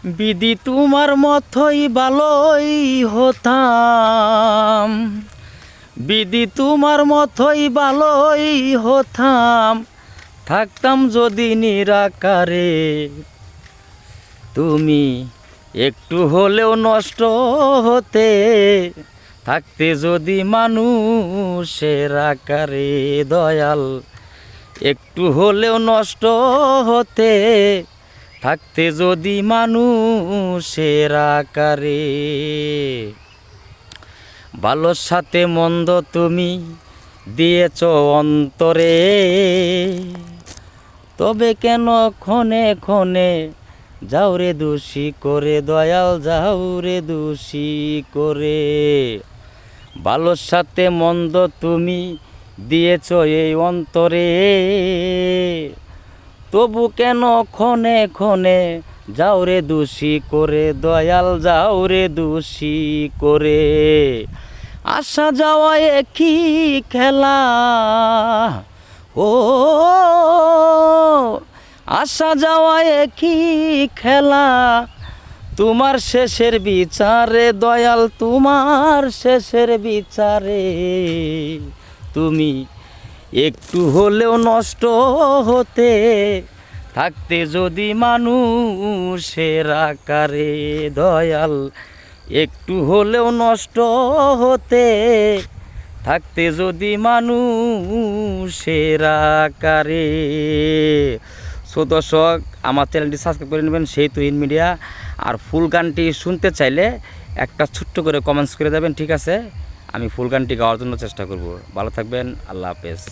বিধি তোমার মতোই ভালোই হতাম, বিধি তোমার মতোই ভালোই হতাম, থাকতাম যদি নিরাকারে। তুমি একটু হলেও নষ্ট হতে, থাকতে যদি মানুষের আকারে। দয়াল একটু হলেও নষ্ট হতে, থাকতে যদি মানুষের আকারে। ভালোর সাথে মন্দ তুমি দিয়েছ অন্তরে, তবে কেন ক্ষণে ক্ষণে যাও রে দোষী করে। দয়াল যাও রে দোষী করে। ভালোর সাথে মন্দ তুমি দিয়েছ এই অন্তরে, তবু কেন ক্ষণে ক্ষণে যাও রে দোষী করে। দয়াল যাও রে দোষী করে। আসা যাওয়া একই খেলা, ও আসা যাওয়া একই খেলা, তোমার শেষের বিচারে। দয়াল তোমার শেষের বিচারে। তুমি একটু হলেও নষ্ট হতে, থাকতে যদি মানুষের আকারে। দয়াল একটু হলেও নষ্ট হতে, থাকতে যদি মানুষের আকারে। সো দর্শক, আমার চ্যানেলটি সাবস্ক্রাইব করে নেবেন সেই তুহিন মিডিয়া। আর ফুল গানটি শুনতে চাইলে একটা ছোট্ট করে কমেন্টস করে দেবেন, ঠিক আছে? আমি ফুল গানটি গাওয়ার জন্য চেষ্টা করব। ভালো থাকবেন, আল্লাহ হাফেজ।